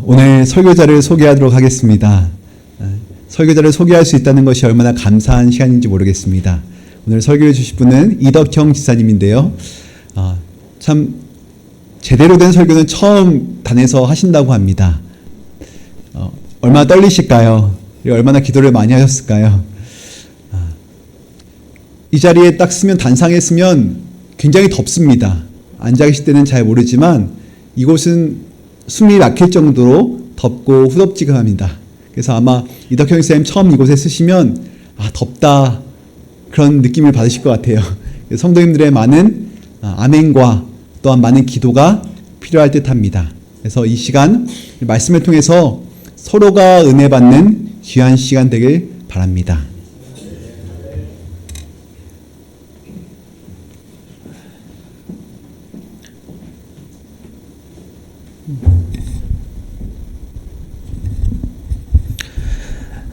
오늘 설교자를 소개하도록 하겠습니다. 설교자를 소개할 수 있다는 것이 얼마나 감사한 시간인지 모르겠습니다. 오늘 설교해 주실 분은 이덕형 지사님인데요. 참 제대로 된 설교는 처음 단에서 하신다고 합니다. 얼마나 떨리실까요? 얼마나 기도를 많이 하셨을까요? 이 자리에 딱 쓰면 단상에 쓰면 굉장히 덥습니다. 앉아 계실 때는 잘 모르지만 이곳은 숨이 막힐 정도로 덥고 후덥지근합니다. 그래서 아마 이덕형 쌤 처음 이곳에 쓰시면 덥다 그런 느낌을 받으실 것 같아요. 성도님들의 많은 아멘과 또한 많은 기도가 필요할 듯합니다. 그래서 이 시간 말씀을 통해서 서로가 은혜 받는 귀한 시간 되길 바랍니다.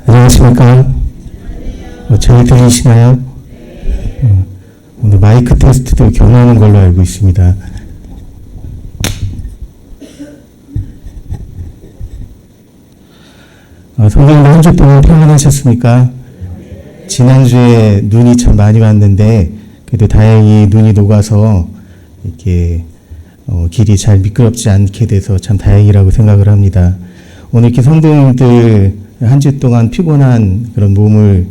안녕하십니까? 잘 들리시나요? 오늘 마이크 테스트도 경험하는 걸로 알고 있습니다. 성도님들 한 주 동안 평안하셨습니까? 지난주에 눈이 참 많이 왔는데 그래도 다행히 눈이 녹아서 이렇게 길이 잘 미끄럽지 않게 돼서 참 다행이라고 생각을 합니다. 오늘 이렇게 성도님들 한 주 동안 피곤한 그런 몸을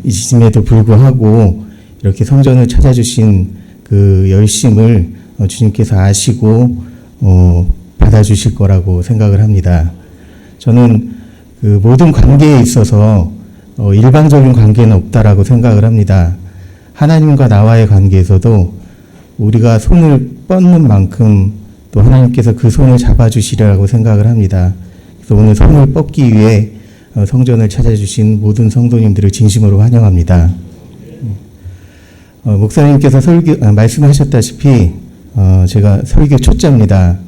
있음에도 불구하고 이렇게 성전을 찾아주신 그 열심을 주님께서 아시고 받아주실 거라고 생각을 합니다. 저는 그 모든 관계에 있어서 일방적인 관계는 없다라고 생각을 합니다. 하나님과 나와의 관계에서도 우리가 손을 뻗는 만큼 또 하나님께서 그 손을 잡아주시리라고 생각을 합니다. 그래서 오늘 손을 뻗기 위해 성전을 찾아주신 모든 성도님들을 진심으로 환영합니다. 목사님께서 말씀하셨다시피 제가 설교 초짜입니다.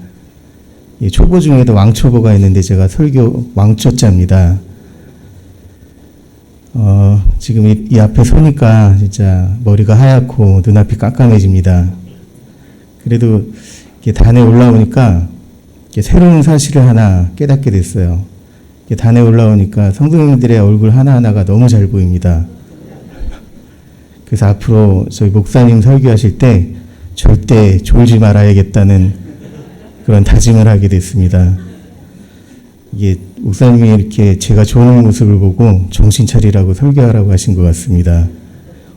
초보 중에도 왕초보가 있는데 제가 설교 왕초짜입니다. 지금 이 앞에 서니까 진짜 머리가 하얗고 눈앞이 깜깜해집니다. 그래도 이렇게 단에 올라오니까 이렇게 새로운 사실을 하나 깨닫게 됐어요. 이렇게 단에 올라오니까 성도님들의 얼굴 하나하나가 너무 잘 보입니다. 그래서 앞으로 저희 목사님 설교하실 때 절대 졸지 말아야겠다는 그런 다짐을 하게 됐습니다. 이게 목사님이 이렇게 제가 좋은 모습을 보고 정신 차리라고 설교하라고 하신 것 같습니다.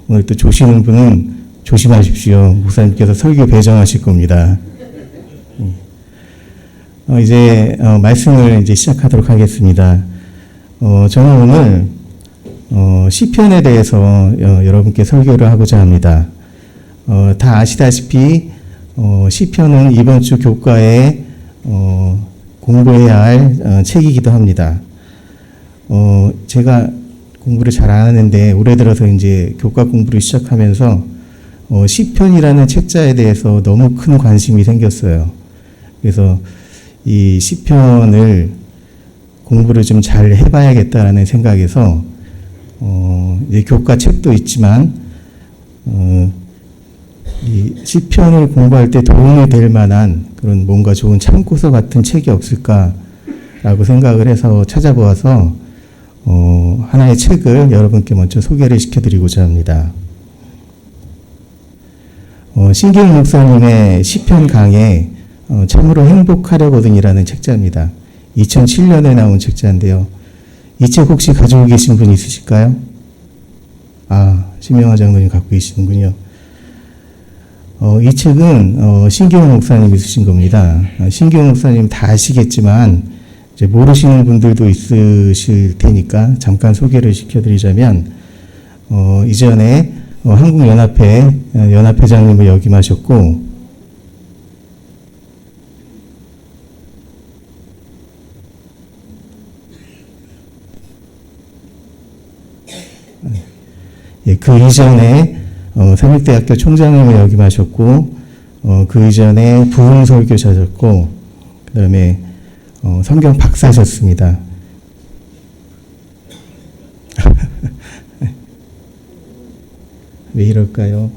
오늘 또 조시는 분은 조심하십시오. 목사님께서 설교 배정하실 겁니다. 이제 말씀을 이제 시작하도록 하겠습니다. 저는 오늘 시편에 대해서 여러분께 설교를 하고자 합니다. 다 아시다시피 시편은 이번 주 교과에 공부해야 할 책이기도 합니다. 제가 공부를 잘 안 하는데 올해 들어서 이제 교과 공부를 시작하면서 시편이라는 책자에 대해서 너무 큰 관심이 생겼어요. 그래서 이 시편을 공부를 좀 잘 해봐야겠다라는 생각에서 이제 교과 책도 있지만 이 시편을 공부할 때 도움이 될 만한 그런 뭔가 좋은 참고서 같은 책이 없을까라고 생각을 해서 찾아보아서 하나의 책을 여러분께 먼저 소개를 시켜드리고자 합니다. 신기훈 목사님의 시편 강해 참으로 행복하려거든이라는 책자입니다. 2007년에 나온 책자인데요. 이 책 혹시 가지고 계신 분 있으실까요? 신명하 장로님 갖고 계시는군요. 이 책은 신기훈 목사님이 쓰신 겁니다. 신기훈 목사님 다 아시겠지만 이제 모르시는 분들도 있으실 테니까 잠깐 소개를 시켜드리자면 이전에 한국연합회 연합회장님을 역임하셨고 그 이전에 삼육대학교 총장님을 역임하셨고 그 이전에 부흥설교사셨고 그 다음에 성경 박사셨습니다. 왜 이럴까요?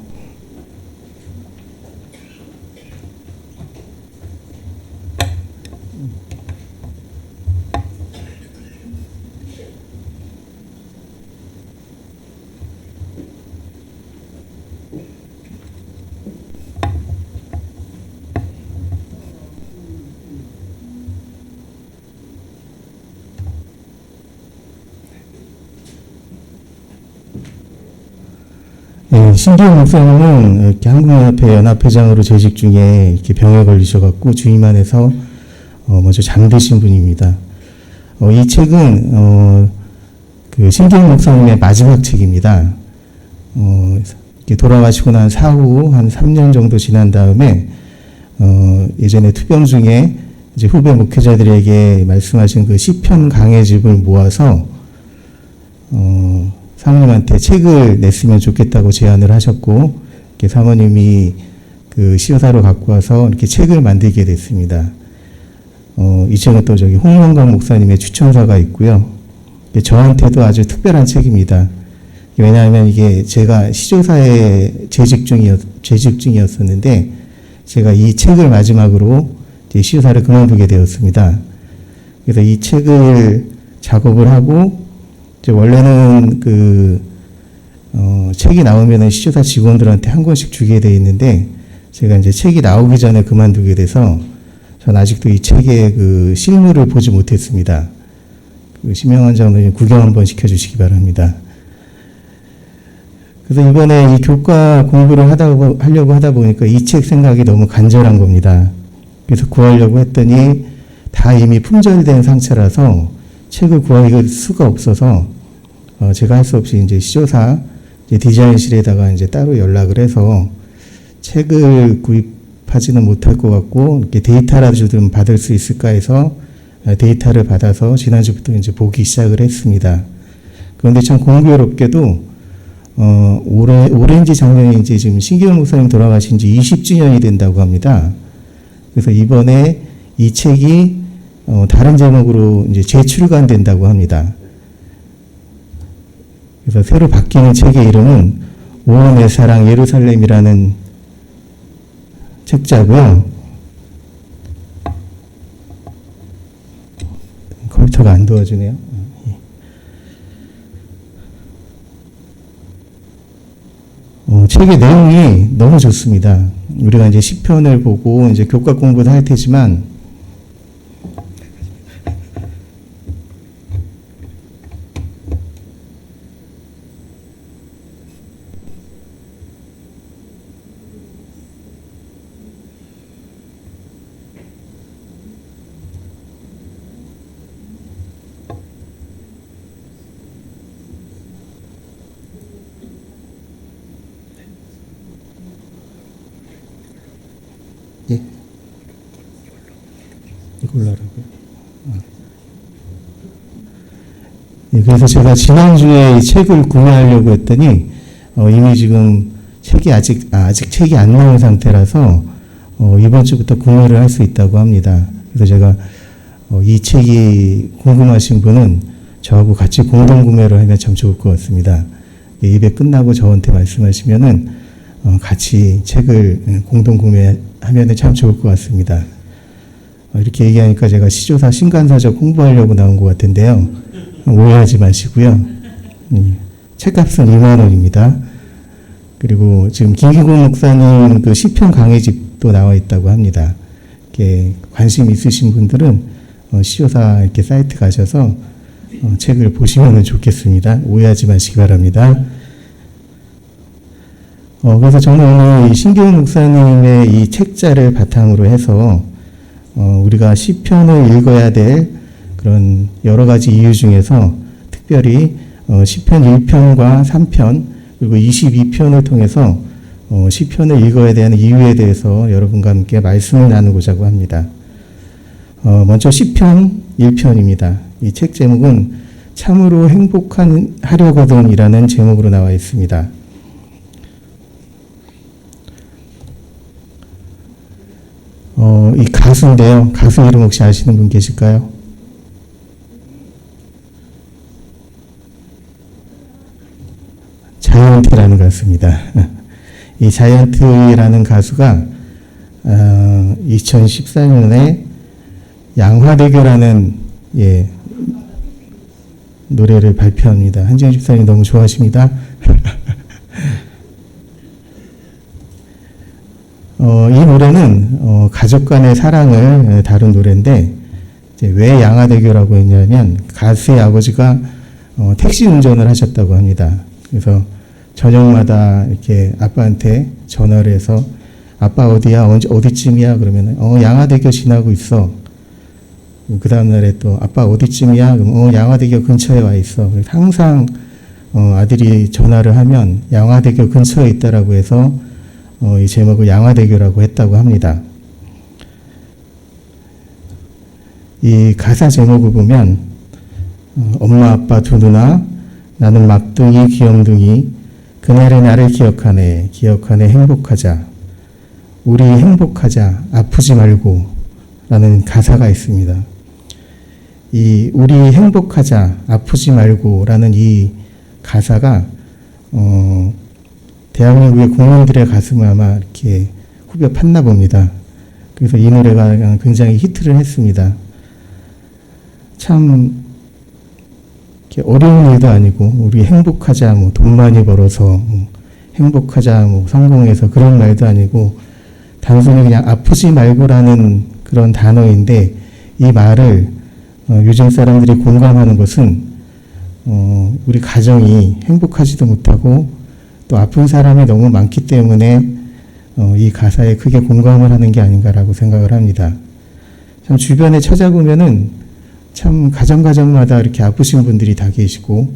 예, 신기현 목사님은 이렇게 한국연합회 연합회장으로 재직 중에 이렇게 병에 걸리셔갖고 주의만 해서 먼저 잠드신 분입니다. 이 책은 그 신기현 목사님의 마지막 책입니다. 이렇게 돌아가시고 난 사후 한 3년 정도 지난 다음에 예전에 투병 중에 이제 후배 목회자들에게 말씀하신 그 시편 강해집을 모아서 사모님한테 책을 냈으면 좋겠다고 제안을 하셨고, 이렇게 사모님이 그 시효사로 갖고 와서 이렇게 책을 만들게 됐습니다. 이 책은 또 저기 홍명관 목사님의 추천사가 있고요. 저한테도 아주 특별한 책입니다. 왜냐하면 이게 제가 시조사에 재직 중이었었는데, 제가 이 책을 마지막으로 이제 시조사를 그만두게 되었습니다. 그래서 이 책을 작업을 하고, 원래는 책이 나오면은 시조사 직원들한테 한 권씩 주게 돼 있는데, 제가 이제 책이 나오기 전에 그만두게 돼서, 전 아직도 이 책의 그 실물을 보지 못했습니다. 심영환 장로님 구경 한번 시켜주시기 바랍니다. 그래서 이번에 이 교과 공부를 하려고 하다 보니까 이 책 생각이 너무 간절한 겁니다. 그래서 구하려고 했더니 다 이미 품절된 상태라서 책을 구할 수가 없어서 제가 할 수 없이 이제 시조사 이제 디자인실에다가 이제 따로 연락을 해서 책을 구입하지는 못할 것 같고 이렇게 데이터라도 좀 받을 수 있을까 해서 데이터를 받아서 지난주부터 이제 보기 시작을 했습니다. 그런데 참 공교롭게도 오렌지 작년에 이제 지금 신기현 목사님 돌아가신 지 20주년이 된다고 합니다. 그래서 이번에 이 책이 다른 제목으로 이제 재출간된다고 합니다. 그래서 새로 바뀌는 책의 이름은 오원의 사랑 예루살렘이라는 책자고요. 컴퓨터가 안 도와주네요. 책의 내용이 너무 좋습니다. 우리가 이제 시편을 보고 이제 교과 공부도 할 테지만 예. 이걸로 하라고요? 예, 그래서 제가 지난주에 이 책을 구매하려고 했더니, 이미 지금 책이 아직 책이 안 나온 상태라서, 이번 주부터 구매를 할 수 있다고 합니다. 그래서 제가, 이 책이 궁금하신 분은 저하고 같이 공동 구매를 하면 참 좋을 것 같습니다. 예배 끝나고 저한테 말씀하시면은, 같이 책을 공동 구매하면 참 좋을 것 같습니다. 이렇게 얘기하니까 제가 시조사 신간사적 홍보하려고 나온 것 같은데요. 오해하지 마시고요. 책값은 2만 원입니다. 그리고 지금 김기곤 목사님 그 시편 강해집도 나와 있다고 합니다. 이렇게 관심 있으신 분들은 시조사 이렇게 사이트 가셔서 책을 보시면 좋겠습니다. 오해하지 마시기 바랍니다. 그래서 저는 오늘 이 신기현 목사님의 이 책자를 바탕으로 해서 우리가 시편을 읽어야 될 그런 여러 가지 이유 중에서 특별히 시편 1편과 3편 그리고 22편을 통해서 시편을 읽어야 되는 이유에 대해서 여러분과 함께 말씀을 나누고자 합니다. 먼저 시편 1편입니다. 이 책 제목은 참으로 행복하려거든이라는 제목으로 나와 있습니다. 이 가수인데요. 가수 이름 혹시 아시는 분 계실까요? 자이언티라는 가수입니다. 이 자이언티라는 가수가 2014년에 양화대교라는 노래를 발표합니다. 한지영 집사님 너무 좋아하십니다. 이 노래는 가족 간의 사랑을 다룬 노래인데 이제 왜 양화대교라고 했냐면 가수의 아버지가 택시 운전을 하셨다고 합니다. 그래서 저녁마다 이렇게 아빠한테 전화를 해서 아빠 어디야? 어디쯤이야? 그러면 양화대교 지나고 있어. 그 다음날에 또 아빠 어디쯤이야? 그럼 양화대교 근처에 와 있어. 그래서 항상 아들이 전화를 하면 양화대교 근처에 있다라고 해서 이 제목을 양화대교라고 했다고 합니다. 이 가사 제목을 보면 엄마 아빠 두 누나 나는 막둥이 귀염둥이 그날의 나를 기억하네 행복하자 우리 행복하자 아프지 말고 라는 가사가 있습니다. 이 우리 행복하자 아프지 말고 라는 이 가사가 대한민국의 국민들의 가슴을 아마 이렇게 후벼 팠나 봅니다. 그래서 이 노래가 굉장히 히트를 했습니다. 참 어려운 일도 아니고 우리 행복하자 돈 많이 벌어서 행복하자 성공해서 그런 말도 아니고 단순히 그냥 아프지 말고라는 그런 단어인데 이 말을 요즘 사람들이 공감하는 것은 우리 가정이 행복하지도 못하고 또 아픈 사람이 너무 많기 때문에 이 가사에 크게 공감을 하는 게 아닌가라고 생각을 합니다. 참 주변에 찾아보면은 참 가정마다 이렇게 아프신 분들이 다 계시고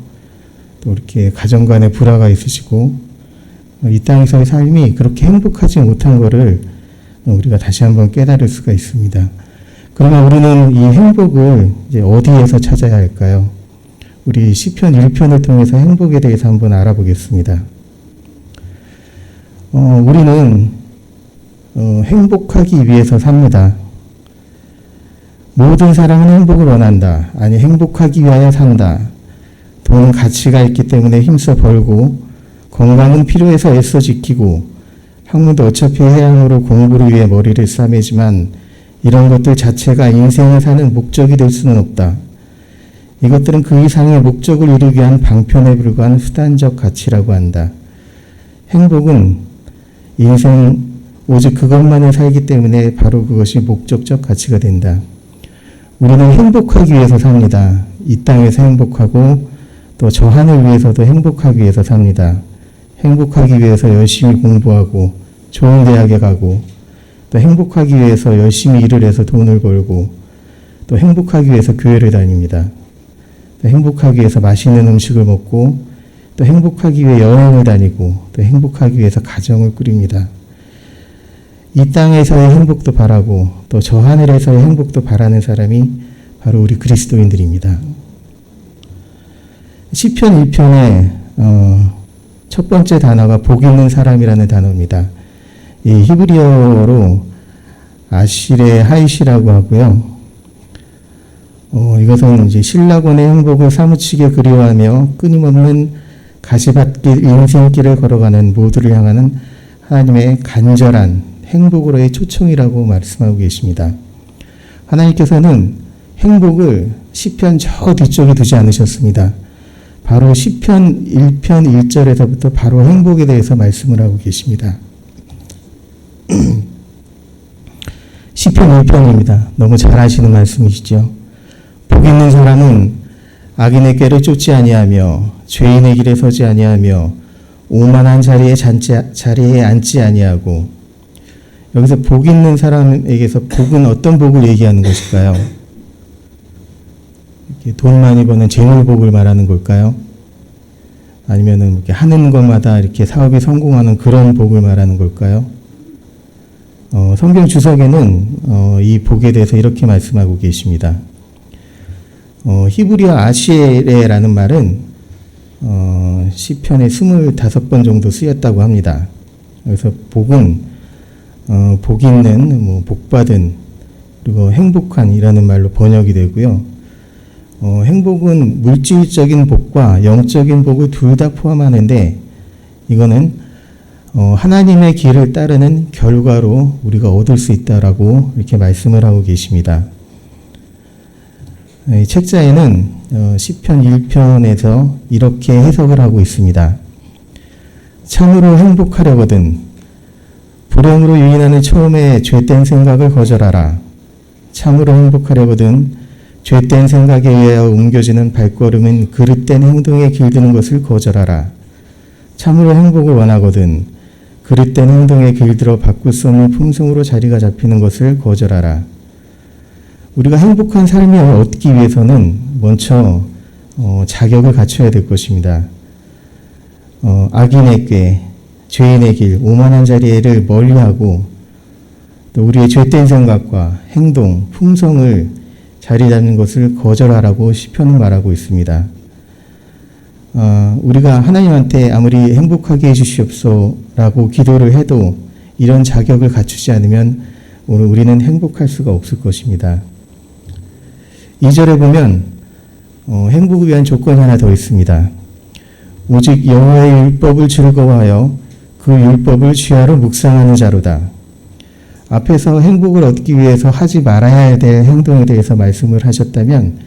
또 이렇게 가정 간에 불화가 있으시고 이 땅에서의 삶이 그렇게 행복하지 못한 거를 우리가 다시 한번 깨달을 수가 있습니다. 그러면 우리는 이 행복을 이제 어디에서 찾아야 할까요? 우리 시편 1편을 통해서 행복에 대해서 한번 알아보겠습니다. 우리는 행복하기 위해서 삽니다. 모든 사람은 행복을 원한다. 아니 행복하기 위하여 산다. 돈은 가치가 있기 때문에 힘써 벌고 건강은 필요해서 애써 지키고 학문도 어차피 해양으로 공부를 위해 머리를 싸매지만 이런 것들 자체가 인생을 사는 목적이 될 수는 없다. 이것들은 그 이상의 목적을 이루기 위한 방편에 불과한 수단적 가치라고 한다. 행복은 인생 오직 그것만을 살기 때문에 바로 그것이 목적적 가치가 된다. 우리는 행복하기 위해서 삽니다. 이 땅에서 행복하고 또 저 하늘 위에서도 행복하기 위해서 삽니다. 행복하기 위해서 열심히 공부하고 좋은 대학에 가고 또 행복하기 위해서 열심히 일을 해서 돈을 벌고 또 행복하기 위해서 교회를 다닙니다. 또 행복하기 위해서 맛있는 음식을 먹고 또 행복하기 위해 여행을 다니고 또 행복하기 위해서 가정을 꾸립니다. 이 땅에서의 행복도 바라고 또 저 하늘에서의 행복도 바라는 사람이 바로 우리 그리스도인들입니다. 시편 1편의 첫 번째 단어가 복 있는 사람이라는 단어입니다. 이 히브리어로 아시레 하이시라고 하고요. 이것은 이제 신라곤의 행복을 사무치게 그리워하며 끊임없는 가시밭길 인생길을 걸어가는 모두를 향하는 하나님의 간절한 행복으로의 초청이라고 말씀하고 계십니다. 하나님께서는 행복을 시편 저 뒤쪽에 두지 않으셨습니다. 바로 시편 1편 1절에서부터 바로 행복에 대해서 말씀을 하고 계십니다. 시편 1편입니다. 너무 잘 아시는 말씀이시죠. 복 있는 사람은 악인의 꾀를 쫓지 아니하며 죄인의 길에 서지 아니하며 오만한 자리에 앉지 아니하고 여기서 복 있는 사람에게서 복은 어떤 복을 얘기하는 것일까요? 이렇게 돈 많이 버는 재물복을 말하는 걸까요? 아니면은 이렇게 하는 것마다 이렇게 사업이 성공하는 그런 복을 말하는 걸까요? 성경 주석에는 이 복에 대해서 이렇게 말씀하고 계십니다. 히브리어 아시레라는 말은 시편에 25번 정도 쓰였다고 합니다. 그래서 복은 복 있는, 복 받은, 그리고 행복한이라는 말로 번역이 되고요. 행복은 물질적인 복과 영적인 복을 둘 다 포함하는데 이거는 하나님의 길을 따르는 결과로 우리가 얻을 수 있다라고 이렇게 말씀을 하고 계십니다. 이 책자에는 시편 1편에서 이렇게 해석을 하고 있습니다. 참으로 행복하려거든 불행으로 유인하는 처음에 죄된 생각을 거절하라. 참으로 행복하려거든 죄된 생각에 의하여 옮겨지는 발걸음은 그릇된 행동에 길드는 것을 거절하라. 참으로 행복을 원하거든 그릇된 행동에 길들어 바꿀 수 없는 풍성으로 자리가 잡히는 것을 거절하라. 우리가 행복한 삶을 얻기 위해서는 먼저 자격을 갖춰야 될 것입니다. 악인의 꾀, 죄인의 길, 오만한 자리를 멀리하고 또 우리의 죄된 생각과 행동, 품성을 자리 잡는 것을 거절하라고 시편은 말하고 있습니다. 우리가 하나님한테 아무리 행복하게 해주시옵소라고 기도를 해도 이런 자격을 갖추지 않으면 우리는 행복할 수가 없을 것입니다. 2절에 보면 행복을 위한 조건이 하나 더 있습니다. 오직 여호와의 율법을 즐거워하여 그 율법을 취하러 묵상하는 자로다. 앞에서 행복을 얻기 위해서 하지 말아야 될 행동에 대해서 말씀을 하셨다면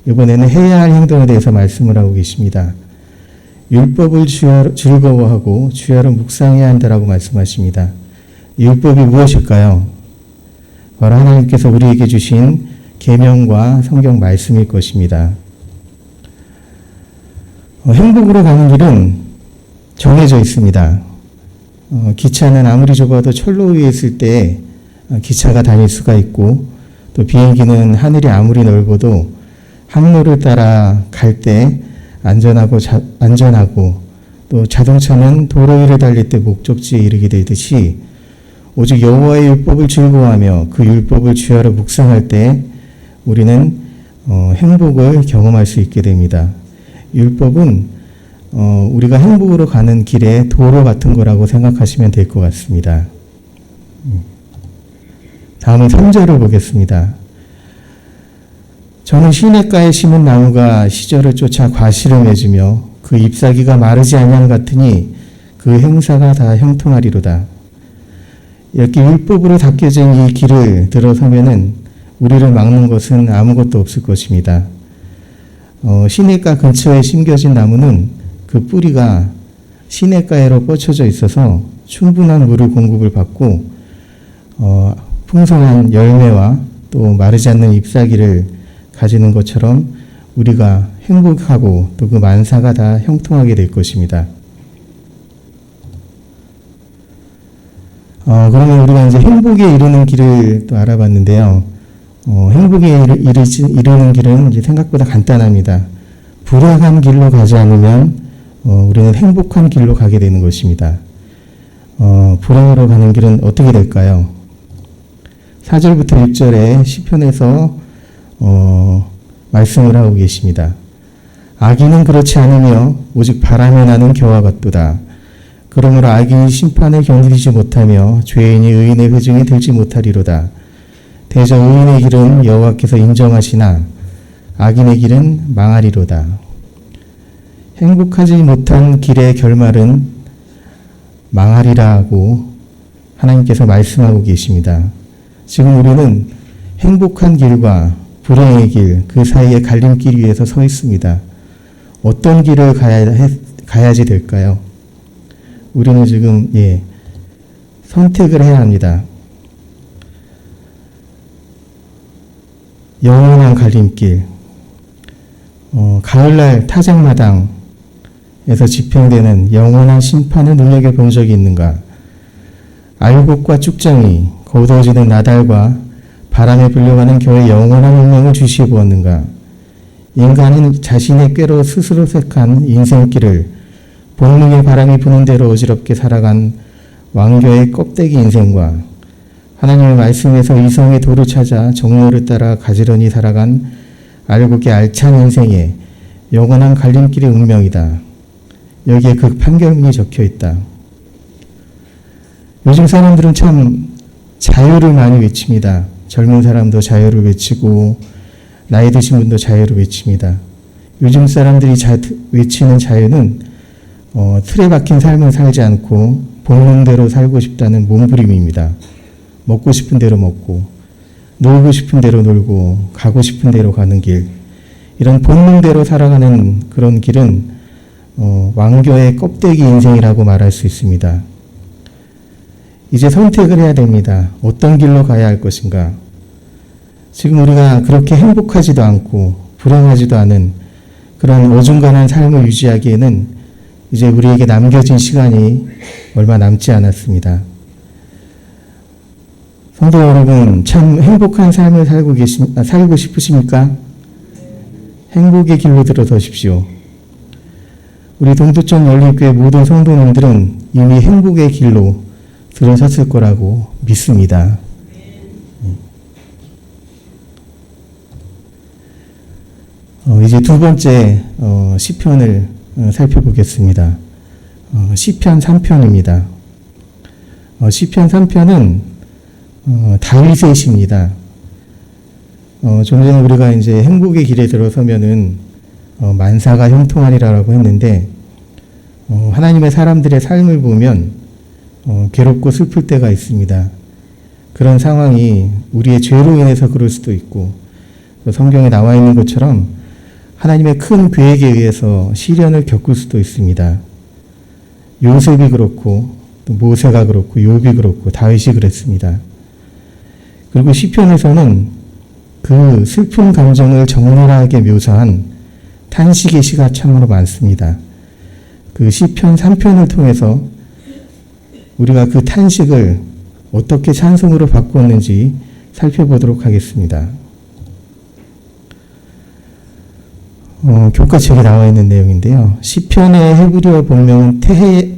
이번에는 해야 할 행동에 대해서 말씀을 하고 계십니다. 율법을 즐거워하고 취하러 묵상해야 한다라고 말씀하십니다. 율법이 무엇일까요? 바로 하나님께서 우리에게 주신 계명과 성경 말씀일 것입니다. 행복으로 가는 길은 정해져 있습니다. 기차는 아무리 좁아도 철로 위에 있을 때 기차가 다닐 수가 있고 또 비행기는 하늘이 아무리 넓어도 항로를 따라 갈 때 안전하고 또 자동차는 도로 위를 달릴 때 목적지에 이르게 되듯이 오직 여호와의 율법을 즐거워하며 그 율법을 취하러 묵상할 때 우리는 행복을 경험할 수 있게 됩니다. 율법은 우리가 행복으로 가는 길에 도로 같은 거라고 생각하시면 될 것 같습니다. 다음은 3절을 보겠습니다. 저는 시냇가에 심은 나무가 시절을 쫓아 과실을 맺으며 그 잎사귀가 마르지 아니함 같으니 그 행사가 다 형통하리로다. 이렇게 율법으로 닦여진 이 길을 들어서면은 우리를 막는 것은 아무것도 없을 것입니다. 시냇가 근처에 심겨진 나무는 그 뿌리가 시냇가에로 뻗쳐져 있어서 충분한 물을 공급을 받고 풍성한 열매와 또 마르지 않는 잎사귀를 가지는 것처럼 우리가 행복하고 또 그 만사가 다 형통하게 될 것입니다. 그러면 우리가 이제 행복에 이르는 길을 또 알아봤는데요. 행복에 이르는 길은 이제 생각보다 간단합니다. 불행한 길로 가지 않으면 우리는 행복한 길로 가게 되는 것입니다. 불행으로 가는 길은 어떻게 될까요? 4절부터 6절에 시편에서 말씀을 하고 계십니다. 악인은 그렇지 않으며 오직 바람에 나는 겨와 같도다. 그러므로 악인이 심판에 견디지 못하며 죄인이 의인의 회중에 들지 못하리로다. 대저 의인의 길은 여호와께서 인정하시나 악인의 길은 망하리로다. 행복하지 못한 길의 결말은 망하리라고 하나님께서 말씀하고 계십니다. 지금 우리는 행복한 길과 불행의 길, 그 사이의 갈림길 위에서 서 있습니다. 어떤 길을 가야지 될까요? 우리는 지금 선택을 해야 합니다. 영원한 갈림길, 가을날 타작마당에서 집행되는 영원한 심판을 눈여겨본 적이 있는가? 알곡과 쭉정이 거두어지는 나달과 바람에 불려가는 겨의 영원한 운명을 주시해 보았는가? 인간은 자신의 꾀로 스스로 색한 인생길을 본능의 바람이 부는 대로 어지럽게 살아간 왕교의 껍데기 인생과 하나님의 말씀에서 이성의 도를 찾아 정로를 따라 가지런히 살아간 알곡의 알찬 인생의 영원한 갈림길의 운명이다. 여기에 그 판결문이 적혀 있다. 요즘 사람들은 참 자유를 많이 외칩니다. 젊은 사람도 자유를 외치고 나이 드신 분도 자유를 외칩니다. 요즘 사람들이 외치는 자유는 틀에 박힌 삶을 살지 않고 본능대로 살고 싶다는 몸부림입니다. 먹고 싶은 대로 먹고, 놀고 싶은 대로 놀고, 가고 싶은 대로 가는 길. 이런 본능대로 살아가는 그런 길은 왕교의 껍데기 인생이라고 말할 수 있습니다. 이제 선택을 해야 됩니다. 어떤 길로 가야 할 것인가. 지금 우리가 그렇게 행복하지도 않고 불행하지도 않은 그런 어중간한 삶을 유지하기에는 이제 우리에게 남겨진 시간이 얼마 남지 않았습니다. 성도 여러분, 참 행복한 삶을 살고 싶으십니까? 행복의 길로 들어서십시오. 우리 동두천 연립교회 모든 성도님들은 이미 행복의 길로 들어섰을 거라고 믿습니다. 이제 두 번째 시편을 살펴보겠습니다. 시편 3편입니다. 시편 3편은 다윗의 시입니다. 좀 전에 우리가 이제 행복의 길에 들어서면은 만사가 형통하리라고 했는데 하나님의 사람들의 삶을 보면 괴롭고 슬플 때가 있습니다. 그런 상황이 우리의 죄로 인해서 그럴 수도 있고 성경에 나와 있는 것처럼 하나님의 큰 계획에 의해서 시련을 겪을 수도 있습니다. 요셉이 그렇고 또 모세가 그렇고 욥이 그렇고 다윗이 그랬습니다. 그리고 시편에서는 그 슬픈 감정을 적나라하게 묘사한 탄식의 시가 참으로 많습니다. 그 시편 3편을 통해서 우리가 그 탄식을 어떻게 찬송으로 바꾸었는지 살펴보도록 하겠습니다. 교과책에 나와 있는 내용인데요. 시편의 헤브리어 본명은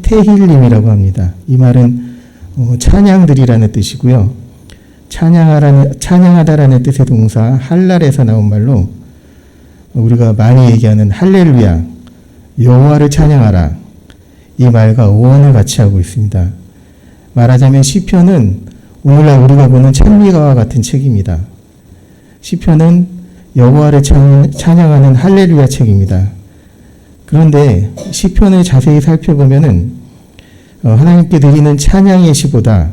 테힐림이라고 합니다. 이 말은 찬양들이라는 뜻이고요. 찬양하다라는 뜻의 동사 할랄에서 나온 말로 우리가 많이 얘기하는 할렐루야, 여호와를 찬양하라, 이 말과 어원을 같이 하고 있습니다. 말하자면 시편은 오늘날 우리가 보는 찬미가와 같은 책입니다. 시편은 여호와를 찬양하는 할렐루야 책입니다. 그런데 시편을 자세히 살펴보면은 하나님께 드리는 찬양의 시보다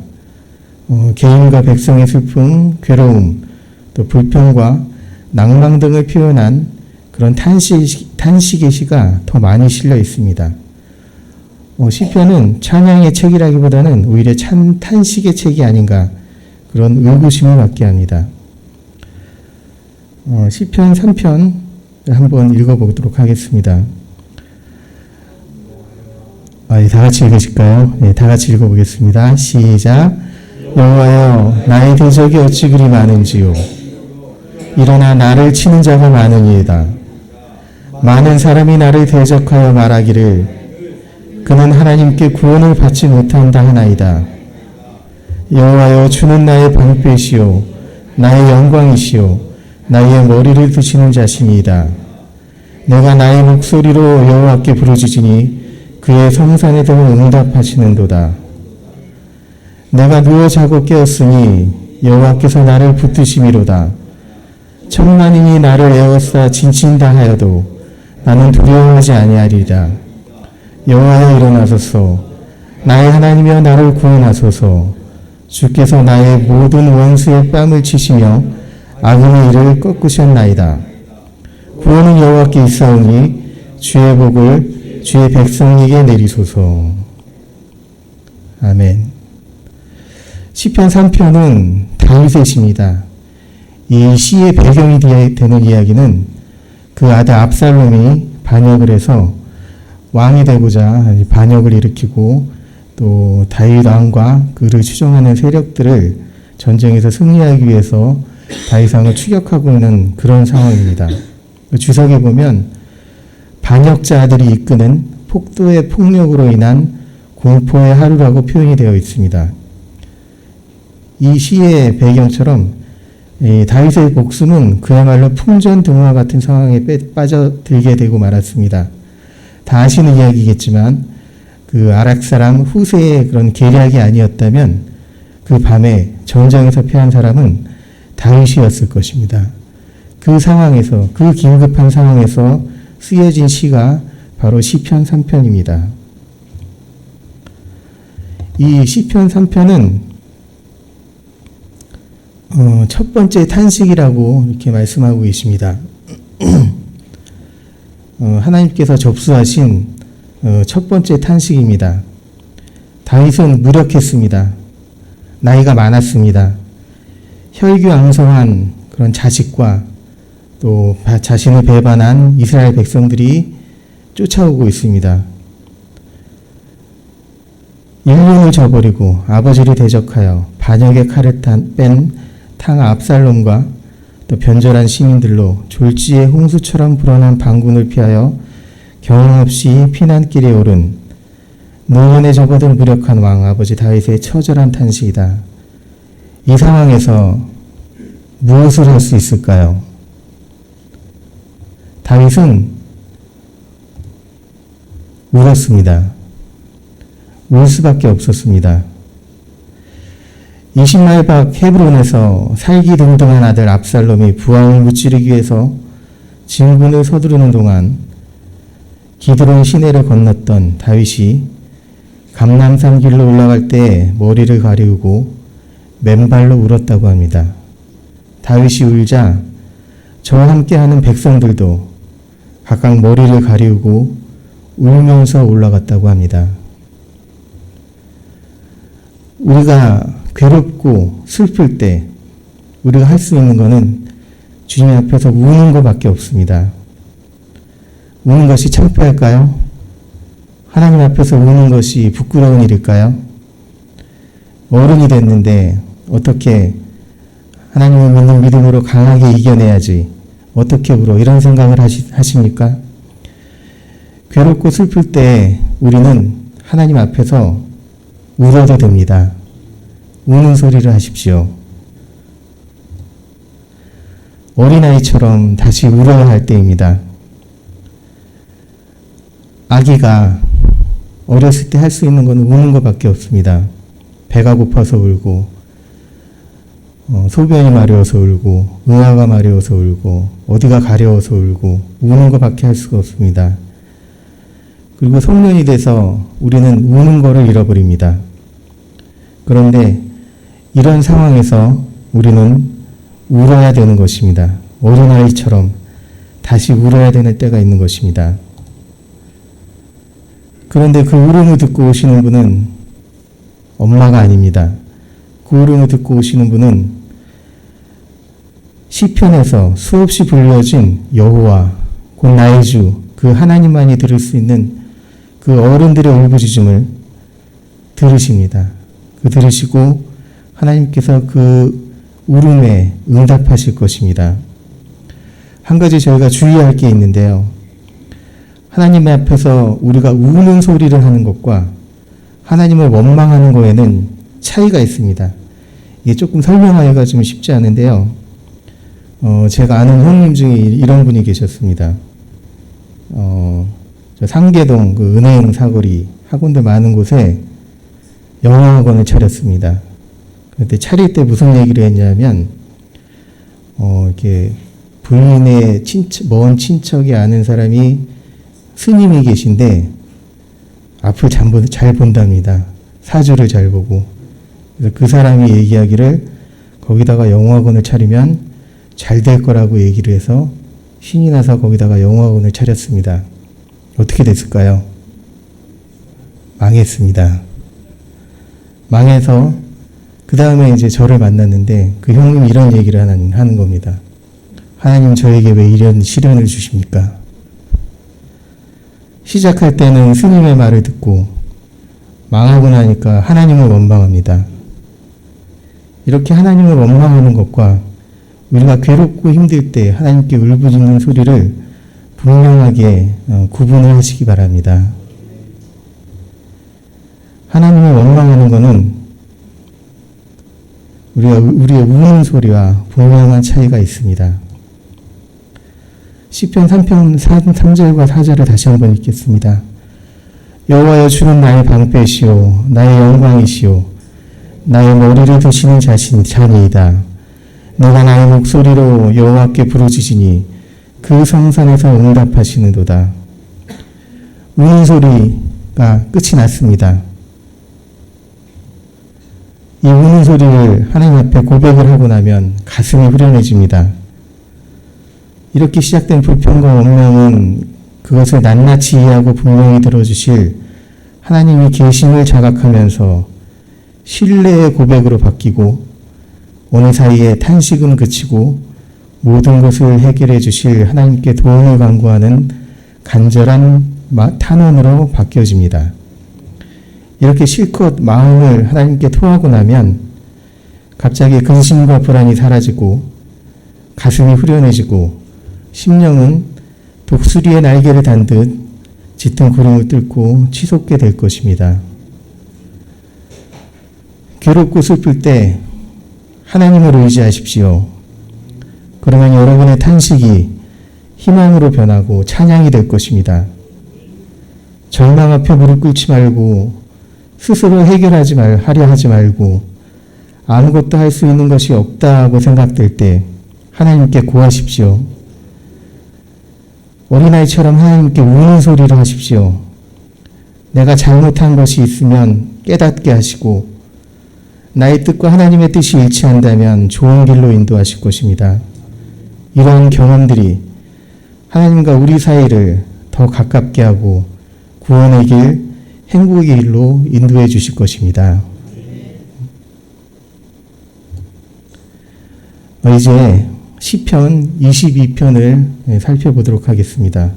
개인과 백성의 슬픔, 괴로움, 또 불평과 낭망 등을 표현한 그런 탄식의 시가 더 많이 실려 있습니다. 시편은 찬양의 책이라기보다는 오히려 탄식의 책이 아닌가 그런 의구심을 갖게 합니다. 시편 3편을 한번 읽어보도록 하겠습니다. 다 같이 읽으실까요? 네, 다 같이 읽어보겠습니다. 시작. 여호와여, 나의 대적이 어찌 그리 많은지요. 일어나 나를 치는 자가 많으니이다. 많은 사람이 나를 대적하여 말하기를 그는 하나님께 구원을 받지 못한다 하나이다. 여호와여, 주는 나의 방패시요 나의 영광이시요 나의 머리를 드시는 자신이다. 내가 나의 목소리로 여호와께 부르짖으니 그의 성산에도 응답하시는도다. 내가 누워 자고 깨었으니 여호와께서 나를 붙드심이로다. 천만인이 나를 에워싸 진친다 하여도 나는 두려워하지 아니하리라. 여호와여, 일어나소서. 나의 하나님이여, 나를 구원하소서. 주께서 나의 모든 원수의 뺨을 치시며 악인의 일을 꺾으셨나이다. 구원은 여호와께 있사오니 주의 복을 주의 백성에게 내리소서. 아멘. 시편 3편은 다윗의 시입니다. 이 시의 배경이 되는 이야기는 그 아들 압살롬이 반역을 해서 왕이 되고자 반역을 일으키고 또 다윗 왕과 그를 추종하는 세력들을 전쟁에서 승리하기 위해서 다윗왕을 추격하고 있는 그런 상황입니다. 주석에 보면 반역자들이 이끄는 폭도의 폭력으로 인한 공포의 하루라고 표현이 되어 있습니다. 이 시의 배경처럼 다윗의 목숨은 그야말로 풍전등화 같은 상황에 빠져들게 되고 말았습니다. 다 아시는 이야기겠지만 그 아락 사람 후세의 그런 계략이 아니었다면 그 밤에 전장에서 패한 사람은 다윗이었을 것입니다. 그 상황에서, 그 긴급한 상황에서 쓰여진 시가 바로 시편 3편입니다. 이 시편 3편은 첫 번째 탄식이라고 이렇게 말씀하고 계십니다. 하나님께서 접수하신 첫 번째 탄식입니다. 다윗은 무력했습니다. 나이가 많았습니다. 혈기왕성한 그런 자식과 또 자신을 배반한 이스라엘 백성들이 쫓아오고 있습니다. 일륜을 저버리고 아버지를 대적하여 반역의 칼을 뺀 탕 압살롬과 또 변절한 시민들로 졸지에 홍수처럼 불어난 반군을 피하여 경험 없이 피난길에 오른 노년에 접어든 무력한 왕 아버지 다윗의 처절한 탄식이다. 이 상황에서 무엇을 할 수 있을까요? 다윗은 울었습니다. 울 수밖에 없었습니다. 20마일 밖 헤브론에서 살기등등한 아들 압살롬이 부왕을 무찌르기 위해서 진군을 서두르는 동안 기드론 시내를 건넜던 다윗이 감람산 길로 올라갈 때 머리를 가리우고 맨발로 울었다고 합니다. 다윗이 울자 저와 함께하는 백성들도 각각 머리를 가리우고 울면서 올라갔다고 합니다. 우리가 괴롭고 슬플 때 우리가 할 수 있는 것은 주님 앞에서 우는 것밖에 없습니다. 우는 것이 창피할까요? 하나님 앞에서 우는 것이 부끄러운 일일까요? 어른이 됐는데 어떻게 하나님을 믿는 믿음으로 강하게 이겨내야지 어떻게 울어 이런 생각을 하십니까? 괴롭고 슬플 때 우리는 하나님 앞에서 울어도 됩니다. 우는 소리를 하십시오. 어린아이처럼 다시 울어야 할 때입니다. 아기가 어렸을 때 할 수 있는 건 우는 것밖에 없습니다. 배가 고파서 울고 소변이 마려워서 울고 응아가 마려워서 울고 어디가 가려워서 울고 우는 것밖에 할 수가 없습니다. 그리고 성년이 돼서 우리는 우는 거를 잃어버립니다. 그런데 이런 상황에서 우리는 울어야 되는 것입니다. 어린아이처럼 다시 울어야 되는 때가 있는 것입니다. 그런데 그 울음을 듣고 오시는 분은 엄마가 아닙니다. 그 울음을 듣고 오시는 분은 시편에서 수없이 불려진 여호와 곧 나의 주 그 하나님만이 들을 수 있는 그 어른들의 울부짖음을 들으십니다. 그 들으시고 하나님께서 그 울음에 응답하실 것입니다. 한 가지 저희가 주의할 게 있는데요. 하나님 앞에서 우리가 우는 소리를 하는 것과 하나님을 원망하는 거에는 차이가 있습니다. 이게 조금 설명하기가 좀 쉽지 않은데요. 제가 아는 형님 중에 이런 분이 계셨습니다. 저 상계동 그 은행 사거리 학원들 많은 곳에 영어학원을 차렸습니다. 그런데 차릴 때 무슨 얘기를 했냐면, 이렇게 부인의 먼 친척이 아는 사람이 스님이 계신데 앞을 잘 본답니다. 사주를 잘 보고. 그래서 그 사람이 얘기하기를 거기다가 영어학원을 차리면 잘 될 거라고 얘기를 해서 신이 나서 거기다가 영어학원을 차렸습니다. 어떻게 됐을까요? 망했습니다. 망해서 그 다음에 이제 저를 만났는데 그 형님이 이런 얘기를 하는 겁니다. 하나님 저에게 왜 이런 시련을 주십니까? 시작할 때는 스님의 말을 듣고 망하고 나니까 하나님을 원망합니다. 이렇게 하나님을 원망하는 것과 우리가 괴롭고 힘들 때 하나님께 울부짖는 소리를 분명하게 구분을 하시기 바랍니다. 하나님을 원망하는 것은 우리의 우는 소리와 분명한 차이가 있습니다. 시편 3편 3절과 4절을 다시 한번 읽겠습니다. 여호와여 주는 나의 방패시오 나의 영광이시오 나의 머리를 드시는 자니이다. 내가 나의 목소리로 여호와께 부르짖으니 그 성산에서 응답하시는도다. 우는 소리가 끝이 났습니다. 이 우는 소리를 하나님 앞에 고백을 하고 나면 가슴이 후련해집니다. 이렇게 시작된 불평과 원망은 그것을 낱낱이 이해하고 분명히 들어주실 하나님의 계심을 자각하면서 신뢰의 고백으로 바뀌고 어느 사이에 탄식은 그치고 모든 것을 해결해 주실 하나님께 도움을 간구하는 간절한 탄원으로 바뀌어집니다. 이렇게 실컷 마음을 하나님께 토하고 나면 갑자기 근심과 불안이 사라지고 가슴이 후련해지고 심령은 독수리의 날개를 단 듯 짙은 구름을 뚫고 치솟게 될 것입니다. 괴롭고 슬플 때 하나님을 의지하십시오. 그러면 여러분의 탄식이 희망으로 변하고 찬양이 될 것입니다. 절망 앞에 무릎 꿇지 말고 스스로 하려 하지 말고 아무것도 할 수 있는 것이 없다고 생각될 때 하나님께 구하십시오. 어린아이처럼 하나님께 우는 소리를 하십시오. 내가 잘못한 것이 있으면 깨닫게 하시고 나의 뜻과 하나님의 뜻이 일치한다면 좋은 길로 인도하실 것입니다. 이러한 경험들이 하나님과 우리 사이를 더 가깝게 하고 구원의 길, 행복의 길로 인도해 주실 것입니다. 이제 시편 22편을 살펴보도록 하겠습니다.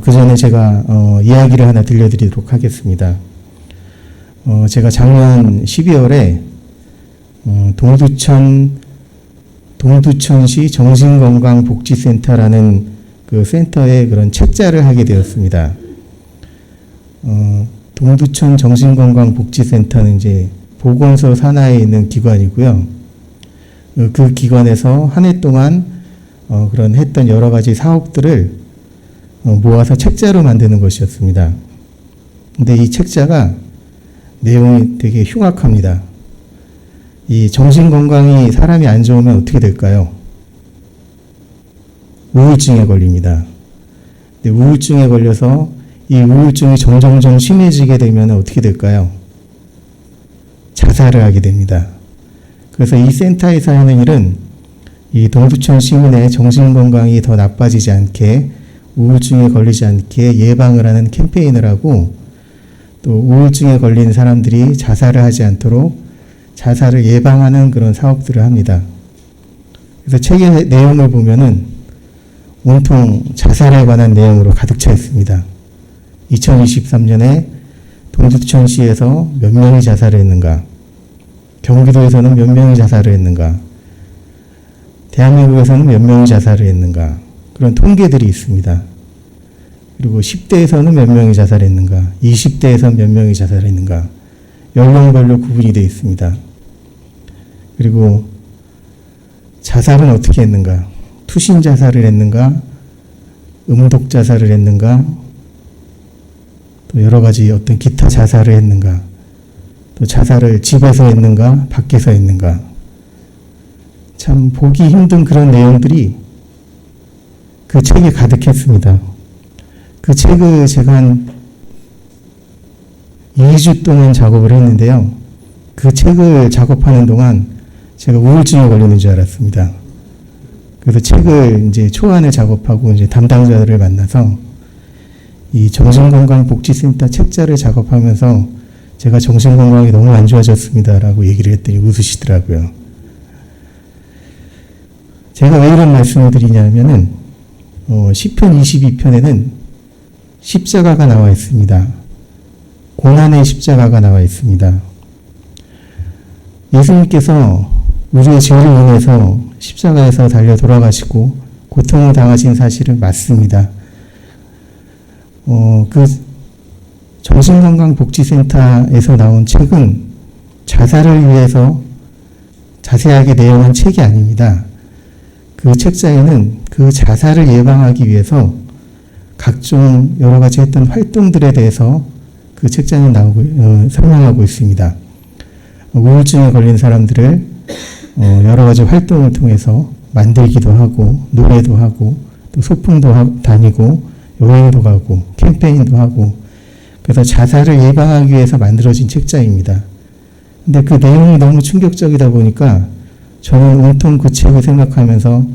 그 전에 제가 이야기를 하나 들려드리도록 하겠습니다. 제가 작년 12월에 동두천시 정신건강복지센터라는 그 센터에 그런 책자를 하게 되었습니다. 동두천 정신건강복지센터는 이제 보건소 산하에 있는 기관이고요. 그 기관에서 한 해 동안 그런 했던 여러 가지 사업들을 모아서 책자로 만드는 것이었습니다. 근데 이 책자가 내용이 되게 흉악합니다. 이 정신건강이 사람이 안 좋으면 어떻게 될까요? 우울증에 걸립니다. 근데 우울증에 걸려서 이 우울증이 점점점 심해지게 되면 어떻게 될까요? 자살을 하게 됩니다. 그래서 이 센터에서 하는 일은 이 동두천 시민의 정신건강이 더 나빠지지 않게 우울증에 걸리지 않게 예방을 하는 캠페인을 하고 또 우울증에 걸린 사람들이 자살을 하지 않도록 자살을 예방하는 그런 사업들을 합니다. 그래서 책의 내용을 보면은 온통 자살에 관한 내용으로 가득 차 있습니다. 2023년에 동두천시에서 몇 명이 자살을 했는가? 경기도에서는 몇 명이 자살을 했는가? 대한민국에서는 몇 명이 자살을 했는가? 그런 통계들이 있습니다. 그리고 10대에서는 몇 명이 자살했는가? 20대에서는 몇 명이 자살했는가? 연령별로 구분이 되어 있습니다. 그리고 자살은 어떻게 했는가? 투신 자살을 했는가? 음독 자살을 했는가? 또 여러 가지 어떤 기타 자살을 했는가? 또 자살을 집에서 했는가? 밖에서 했는가? 참 보기 힘든 그런 내용들이 그 책에 가득했습니다. 그 책을 제가 한 2주 동안 작업을 했는데요. 그 책을 작업하는 동안 제가 우울증에 걸리는 줄 알았습니다. 그래서 책을 이제 초안을 작업하고 이제 담당자들을 만나서 이 정신건강복지센터 책자를 작업하면서 제가 정신건강이 너무 안 좋아졌습니다라고 얘기를 했더니 웃으시더라고요. 제가 왜 이런 말씀을 드리냐면은 시편 22편에는 십자가가 나와 있습니다. 고난의 십자가가 나와 있습니다. 예수님께서 우리의 죄를 인해서 십자가에서 달려 돌아가시고 고통을 당하신 사실은 맞습니다. 그 정신건강복지센터에서 나온 책은 자살을 위해서 자세하게 내용한 책이 아닙니다. 그 책자에는 그 자살을 예방하기 위해서 각종 여러 가지 했던 활동들에 대해서 그 책자는 설명하고 있습니다. 우울증에 걸린 사람들을 여러 가지 활동을 통해서 만들기도 하고 노래도 하고 또 소풍도 다니고 여행도 가고 캠페인도 하고 그래서 자살을 예방하기 위해서 만들어진 책자입니다. 근데 그 내용이 너무 충격적이다 보니까 저는 온통 그 책을 생각하면서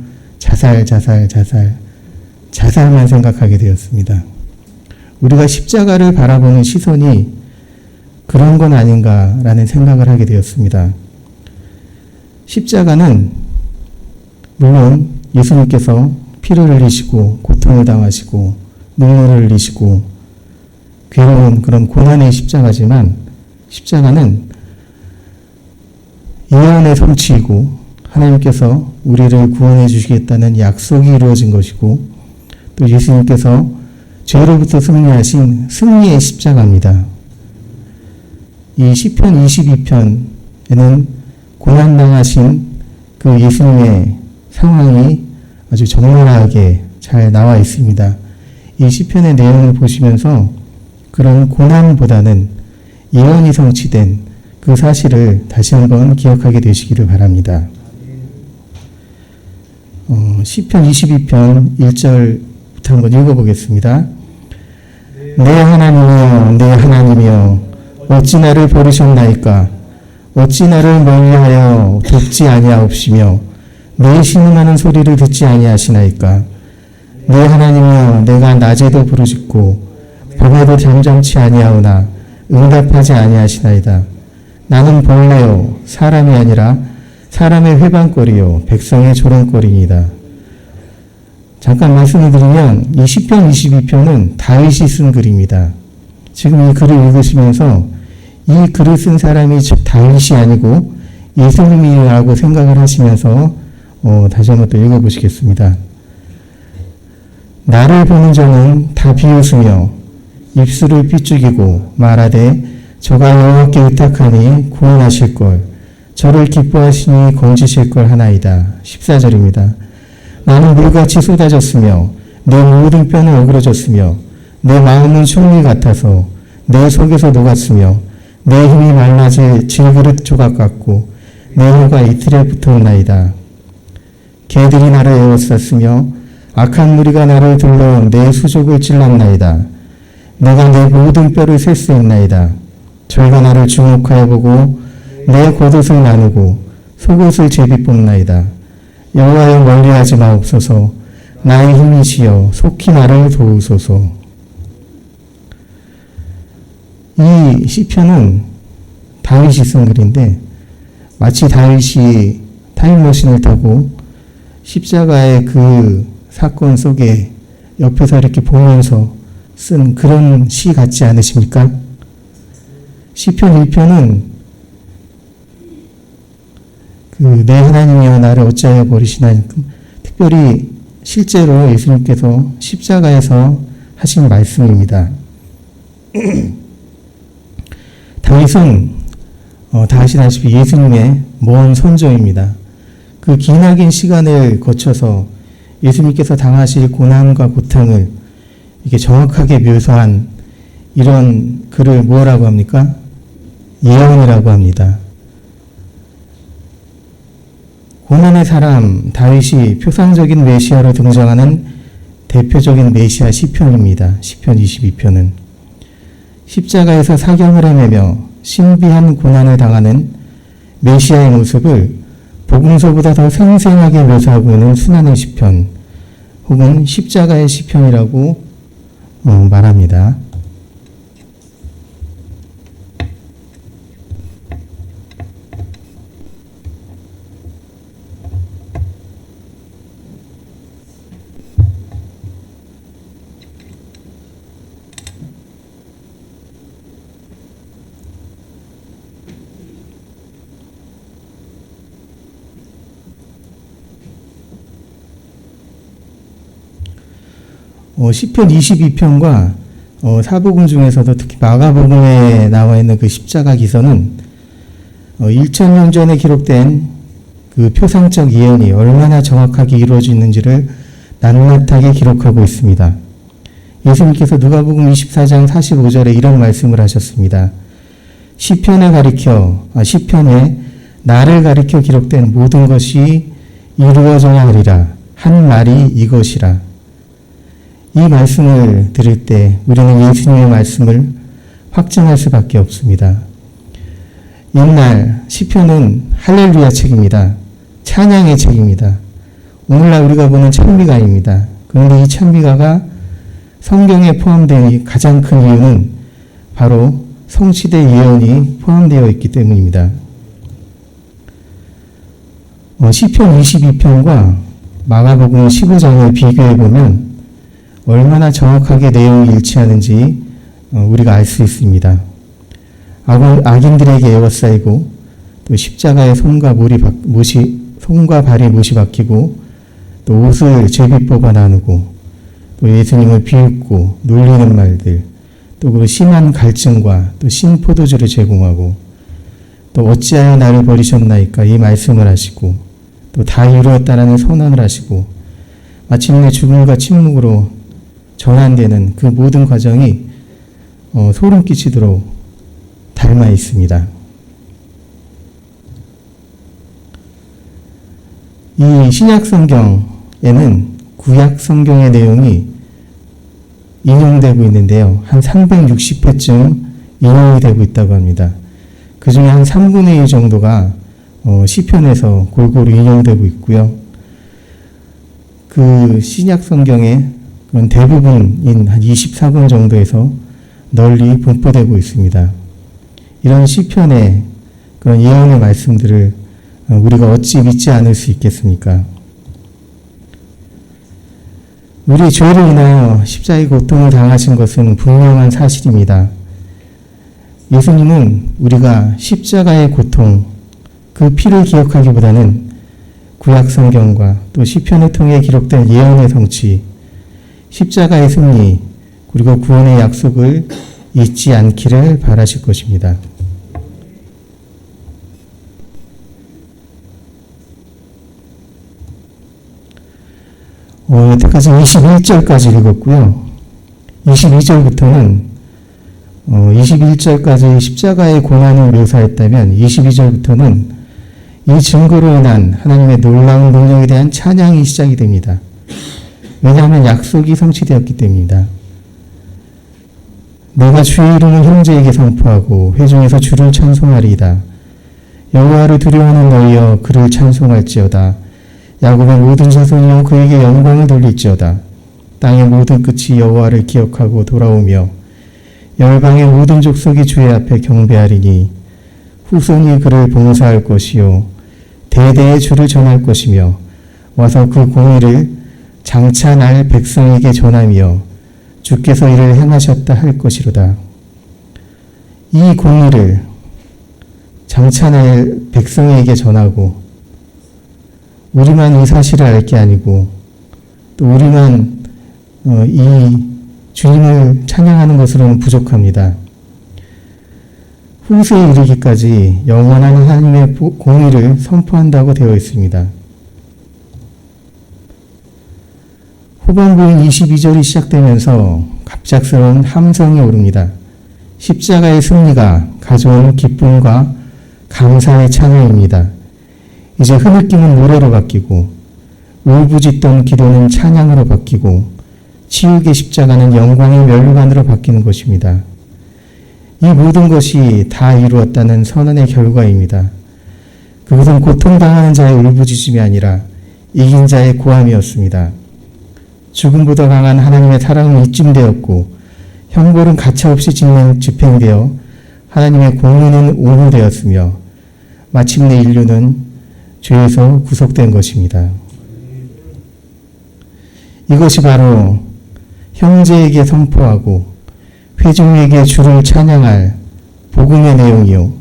자살만 생각하게 되었습니다. 우리가 십자가를 바라보는 시선이 그런 건 아닌가라는 생각을 하게 되었습니다. 십자가는 물론 예수님께서 피를 흘리시고 고통을 당하시고 눈물을 흘리시고 괴로운 그런 고난의 십자가지만 십자가는 예언의 성취이고 하나님께서 우리를 구원해 주시겠다는 약속이 이루어진 것이고 또 예수님께서 죄로부터 승리하신 승리의 십자가입니다. 이 시편 22편에는 고난당하신 그 예수님의 상황이 아주 적나라하게 잘 나와 있습니다. 이 시편의 내용을 보시면서 그런 고난보다는 예언이 성취된 그 사실을 다시 한번 기억하게 되시기를 바랍니다. 시편 22편 1절부터 한번 읽어보겠습니다. 내 하나님이여 내 하나님이여 어찌 나를 버리셨나이까 어찌 나를 멀리하여 돕지 아니하옵시며 내 신음하는 소리를 듣지 아니하시나이까 내 하나님이여 내가 낮에도 부르짖고 밤에도 잠잠치 아니하오나 응답하지 아니하시나이다. 나는 벌레요 사람이 아니라 사람의 회방거리요 백성의 조롱거리이다. 잠깐 말씀을 드리면 이 시편 22편은 다윗이 쓴 글입니다. 지금 이 글을 읽으시면서 이 글을 쓴 사람이 다윗이 아니고 예수님이라고 생각을 하시면서 다시 한번 또 읽어보시겠습니다. 나를 보는 자는 다 비웃으며 입술을 삐죽이고 말하되 저가 여호와께 의탁하니 구원하실걸 저를 기뻐하시니 건지실걸 하나이다. 14절입니다. 나는 물같이 쏟아졌으며 내 모든 뼈는 어그러졌으며 내 마음은 총리 같아서 내 속에서 녹았으며 내 힘이 말라질 질그릇 조각 같고 내 혀가 이틀에 붙었나이다. 개들이 나를 에워쌌으며 악한 무리가 나를 둘러 내 수족을 찔렀나이다. 내가 내 모든 뼈를 셀 수 있나이다. 저희가 나를 주목하여 보고 내 겉옷을 나누고 속옷을 제비 뽑나이다. 여호와여 멀리하지 마옵소서. 나의 힘이시여 속히 나를 도우소서. 이 시편은 다윗이 쓴 글인데 마치 다윗이 타임머신을 타고 십자가의 그 사건 속에 옆에서 이렇게 보면서 쓴 그런 시 같지 않으십니까? 시편 1편은 내 하나님이여 나를 어찌하여 버리시나니 특별히 실제로 예수님께서 십자가에서 하신 말씀입니다. 다윗은 다 아시다시피 예수님의 먼 손조입니다. 그 기나긴 시간을 거쳐서 예수님께서 당하실 고난과 고통을 이렇게 정확하게 묘사한 이런 글을 뭐라고 합니까? 예언이라고 합니다. 고난의 사람 다윗이 표상적인 메시아로 등장하는 대표적인 메시아 시편입니다. 시편 22편은 십자가에서 사경을 헤매며 신비한 고난을 당하는 메시아의 모습을 복음서보다 더 생생하게 묘사하고 있는 순환의 시편 혹은 십자가의 시편이라고 말합니다. 시편 22편과 사복음 중에서도 특히 마가복음에 나와 있는 그 십자가 기서는 1000년 전에 기록된 그 표상적 예언이 얼마나 정확하게 이루어지는지를 낱낱하게 기록하고 있습니다. 예수님께서 누가복음 24장 45절에 이런 말씀을 하셨습니다. 시편에 나를 가리켜 기록된 모든 것이 이루어져야 하리라. 한 말이 이것이라. 이 말씀을 들을 때 우리는 예수님의 말씀을 확증할 수밖에 없습니다. 옛날 시편은 할렐루야 책입니다. 찬양의 책입니다. 오늘날 우리가 보는 찬미가입니다. 그런데 이 찬미가가 성경에 포함된 가장 큰 이유는 바로 성취대 예언이 포함되어 있기 때문입니다. 시편 22편과 마가복음 15장을 비교해 보면 얼마나 정확하게 내용이 일치하는지 우리가 알 수 있습니다. 악인들에게 에워싸이고 또 십자가에 손과 발에 못이 박히고 또 옷을 제비 뽑아 나누고 또 예수님을 비웃고 놀리는 말들, 또 그 심한 갈증과 또 신포도주를 제공하고 또 어찌하여 나를 버리셨나이까 이 말씀을 하시고 또 다 이루었다라는 선언을 하시고 마침내 죽음과 침묵으로 전환되는 그 모든 과정이 소름 끼치도록 닮아 있습니다. 이 신약 성경에는 구약 성경의 내용이 인용되고 있는데요. 한 360회쯤 인용이 되고 있다고 합니다. 그 중에 한 3분의 1 정도가 시편에서 골고루 인용되고 있고요. 그 신약 성경의 그런 대부분인 한 24권 정도에서 널리 분포되고 있습니다. 이런 시편의 그런 예언의 말씀들을 우리가 어찌 믿지 않을 수 있겠습니까? 우리 죄를 인하여 십자가의 고통을 당하신 것은 분명한 사실입니다. 예수님은 우리가 십자가의 고통, 그 피를 기억하기보다는 구약 성경과 또 시편을 통해 기록된 예언의 성취, 십자가의 승리, 그리고 구원의 약속을 잊지 않기를 바라실 것입니다. 여태까지 21절까지 읽었고요. 22절부터는 21절까지 십자가의 고난을 묘사했다면 22절부터는 이 증거로 인한 하나님의 놀라운 능력에 대한 찬양이 시작이 됩니다. 왜냐하면 약속이 성취되었기 때문입니다. 내가 주의 이름을 형제에게 선포하고 회중에서 주를 찬송하리이다. 여호와를 두려워하는 너희여 그를 찬송할지어다. 야곱의 모든 자손이여 그에게 영광을 돌릴지어다. 땅의 모든 끝이 여호와를 기억하고 돌아오며 열방의 모든 족속이 주의 앞에 경배하리니 후손이 그를 봉사할 것이요 대대의 주를 전할 것이며 와서 그 공의를 장차 날 백성에게 전하며 주께서 이를 행하셨다 할 것이로다. 이 공의를 장차 날 백성에게 전하고 우리만 이 사실을 알 게 아니고 또 우리만 이 주님을 찬양하는 것으로는 부족합니다. 후세에 이르기까지 영원한 하나님의 공의를 선포한다고 되어 있습니다. 후반부인 22절이 시작되면서 갑작스러운 함성이 오릅니다. 십자가의 승리가 가져온 기쁨과 감사의 찬양입니다. 이제 흐느낌은 노래로 바뀌고 울부짖던 기도는 찬양으로 바뀌고 치유의 십자가는 영광의 면류관으로 바뀌는 것입니다. 이 모든 것이 다 이루었다는 선언의 결과입니다. 그것은 고통당하는 자의 울부짖음이 아니라 이긴 자의 고함이었습니다. 죽음보다 강한 하나님의 사랑은 이쯤되었고 형벌은 가차없이 집행되어 하나님의 공의는 온유되었으며 마침내 인류는 죄에서 구속된 것입니다. 이것이 바로 형제에게 선포하고 회중에게 주를 찬양할 복음의 내용이요.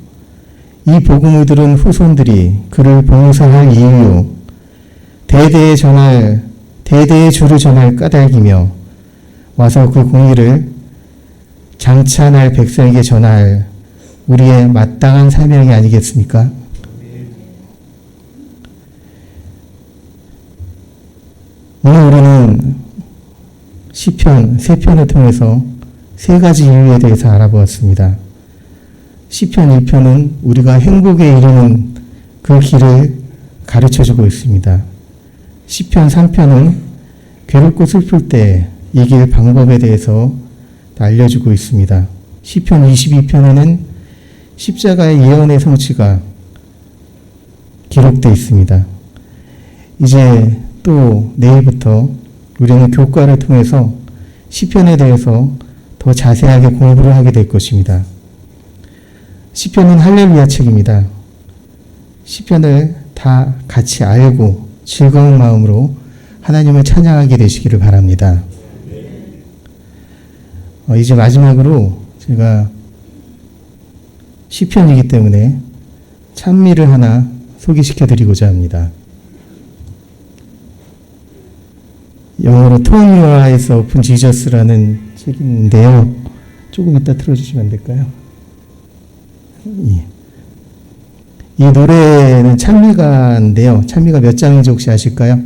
이 복음을 들은 후손들이 그를 봉사할 이유요. 대대의 주를 전할 까닭이며 와서 그 공의를 장차 날 백성에게 전할 우리의 마땅한 사명이 아니겠습니까? 오늘 우리는 시편 3편을 통해서 3가지 이유에 대해서 알아보았습니다. 시편 1편은 우리가 행복에 이르는 그 길을 가르쳐주고 있습니다. 시편 3편은 괴롭고 슬플 때 이길 방법에 대해서 알려주고 있습니다. 시편 22편에는 십자가의 예언의 성취가 기록되어 있습니다. 이제 또 내일부터 우리는 교과를 통해서 시편에 대해서 더 자세하게 공부를 하게 될 것입니다. 시편은 할렐루야 책입니다. 시편을 다 같이 알고 즐거운 마음으로 하나님을 찬양하게 되시기를 바랍니다. 이제 마지막으로 제가 시편이기 때문에 찬미를 하나 소개시켜 드리고자 합니다. 영어로 Turn Your Eyes Upon Jesus라는 책인데요. 조금 이따 틀어주시면 안 될까요? 이 노래는 찬미가인데요. 찬미가 몇 장인지 혹시 아실까요?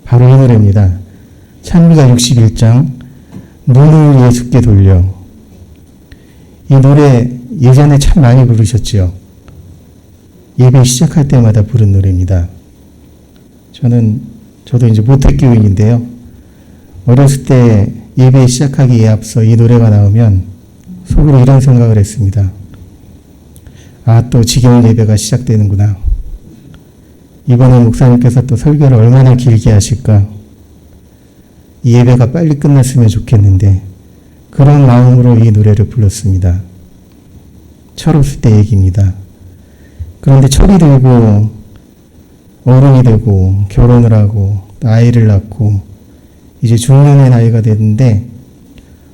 바로 이 노래입니다. 찬미가 61장 눈을 예수께 돌려. 이 노래 예전에 참 많이 부르셨죠. 예배 시작할 때마다 부른 노래입니다. 저도 이제 모태교인인데요. 어렸을 때 예배 시작하기에 앞서 이 노래가 나오면 속으로 이런 생각을 했습니다. 아, 또 지겨운 예배가 시작되는구나. 이번에 목사님께서 또 설교를 얼마나 길게 하실까. 이 예배가 빨리 끝났으면 좋겠는데 그런 마음으로 이 노래를 불렀습니다. 철없을 때 얘기입니다. 그런데 철이 들고 어른이 되고 결혼을 하고 아이를 낳고 이제 중년의 나이가 됐는데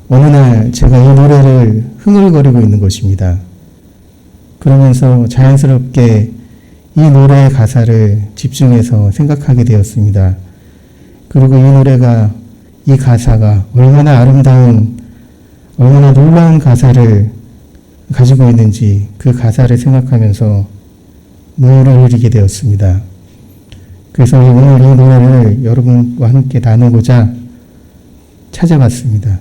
어느 날 제가 이 노래를 흥얼거리고 있는 것입니다. 그러면서 자연스럽게 이 노래의 가사를 집중해서 생각하게 되었습니다. 그리고 이 가사가 얼마나 아름다운, 얼마나 놀라운 가사를 가지고 있는지 그 가사를 생각하면서 눈물을 흘리게 되었습니다. 그래서 오늘 이 노래를 여러분과 함께 나누고자 찾아봤습니다.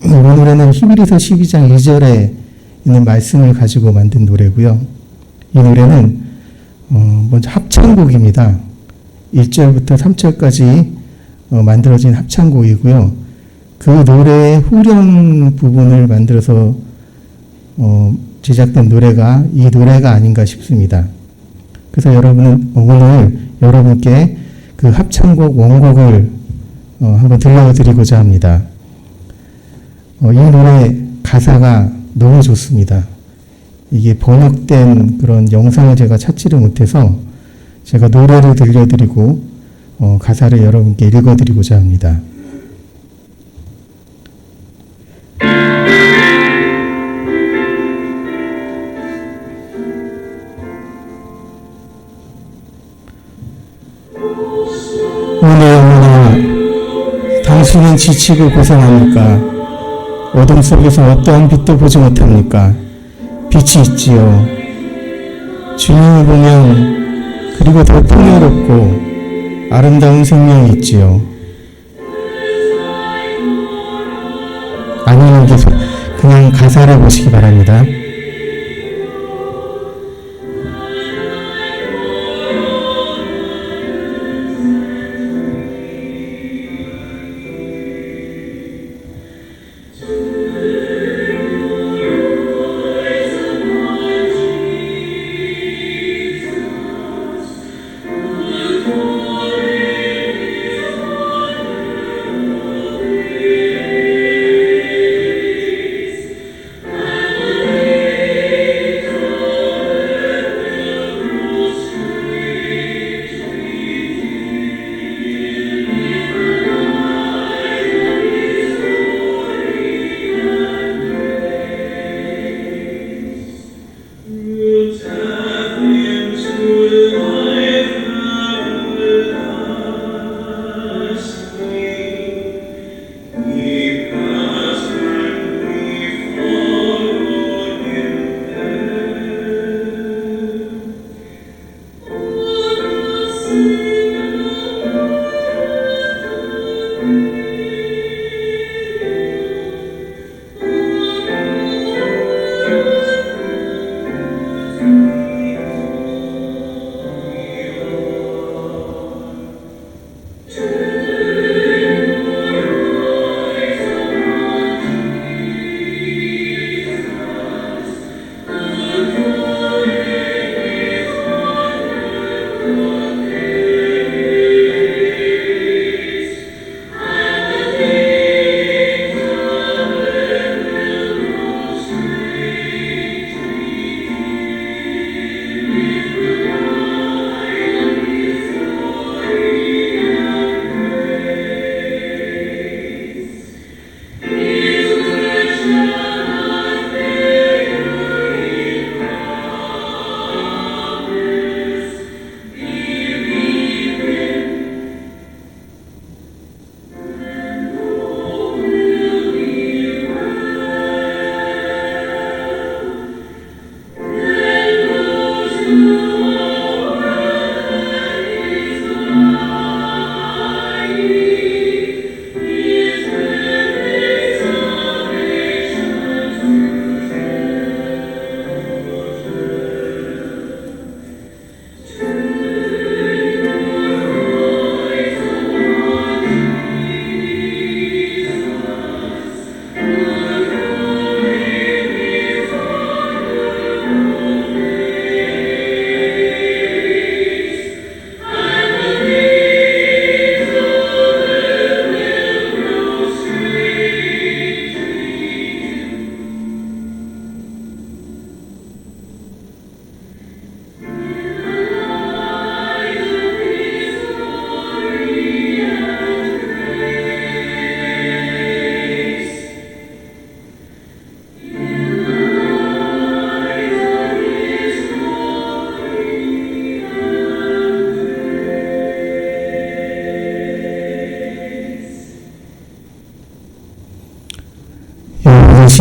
이 노래는 히브리서 12장 2절에 있는 말씀을 가지고 만든 노래고요. 이 노래는 먼저 합창곡입니다. 1절부터 3절까지 만들어진 합창곡이고요. 그 노래의 후렴 부분을 만들어서 제작된 노래가 이 노래가 아닌가 싶습니다. 그래서 여러분은 오늘 여러분께 그 합창곡 원곡을 한번 들려드리고자 합니다. 이 노래 가사가 너무 좋습니다. 이게 번역된 그런 영상을 제가 찾지를 못해서 제가 노래를 들려드리고 가사를 여러분께 읽어드리고자 합니다. 오늘나 당신은 지치고 고생합니까? 어둠 속에서 어떠한 빛도 보지 못합니까? 빛이 있지요. 주님을 보면 그리고 더 풍요롭고 아름다운 생명이 있지요. 아니면 계속 그냥 가사를 보시기 바랍니다.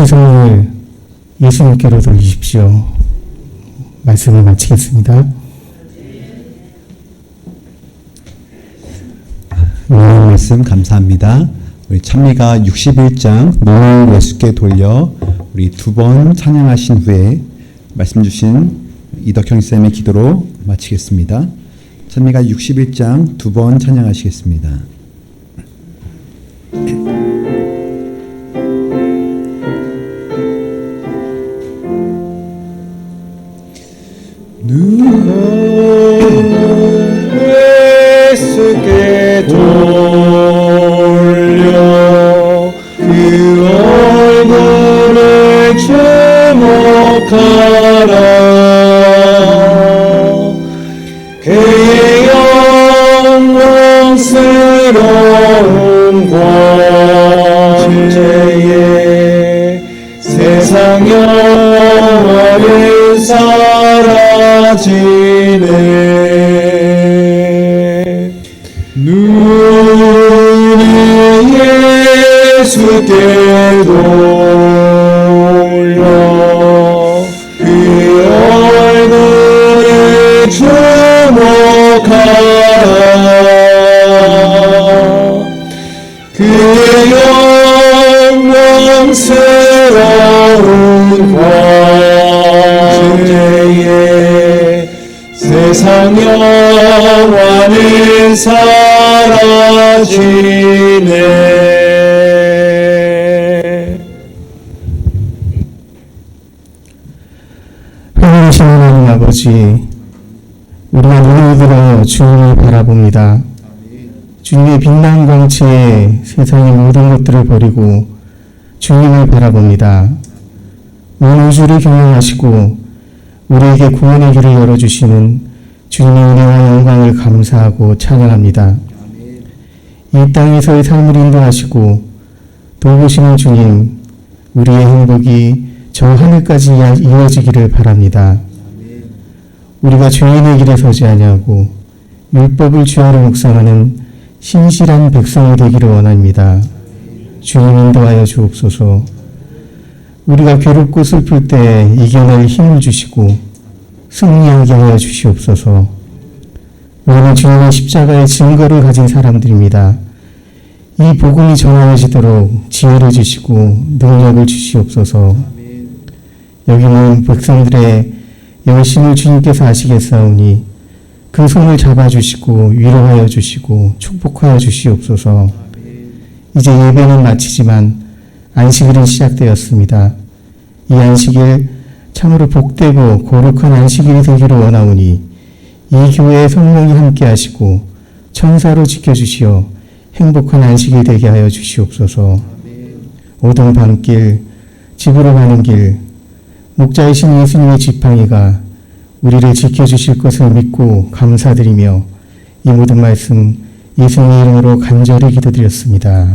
모든 손을 예수님께로 돌리십시오. 말씀을 마치겠습니다. 말씀 감사합니다. 우리 찬미가 61장 눈을 예수께 돌려 우리 두 번 찬양하신 후에 말씀 주신 이덕형 쌤의 기도로 마치겠습니다. 찬미가 61장 두 번 찬양하시겠습니다. 눈을 예수께 돌려 그 얼굴을 주목하라. 그의 영광스러운 권세에 세상 영원히 사라지네. 눈이 예수께 돌려 그 얼굴에 주목하라. 그의 영광스러운 권세에 세상 영원히 사라지네. 하나님 하나님 아버지, 우리가 눈을 들어 주님을 바라봅니다. 주님의 빛난 광채에 세상의 모든 것들을 버리고 주님을 바라봅니다. 온 우주를 경영하시고 우리에게 구원의 길을 열어주시는 주님의 은혜와 영광을 감사하고 찬양합니다. 이 땅에서의 삶을 인도하시고 돌보시는 주님, 우리의 행복이 저 하늘까지 이어지기를 바랍니다. 우리가 죄인의 길에 서지 아니하고 율법을 주하로 묵상하는 신실한 백성이 되기를 원합니다. 주님 인도하여 주옵소서. 우리가 괴롭고 슬플 때 이겨낼 힘을 주시고 승리하게 하여 주시옵소서. 우리는 주님의 십자가의 증거를 가진 사람들입니다. 이 복음이 전하여지도록 지혜를 주시고 능력을 주시옵소서. 여기 모인 백성들의 열심을 주님께서 아시겠사오니 그 손을 잡아주시고 위로하여 주시고 축복하여 주시옵소서. 이제 예배는 마치지만 안식일은 시작되었습니다. 이 안식일 참으로 복되고 거룩한 안식일이 되기를 원하오니 이 교회의 성령이 함께 하시고 천사로 지켜주시어 행복한 안식일 되게 하여 주시옵소서. 오던 밤길, 집으로 가는 길, 목자이신 예수님의 지팡이가 우리를 지켜주실 것을 믿고 감사드리며 이 모든 말씀 예수님의 이름으로 간절히 기도드렸습니다.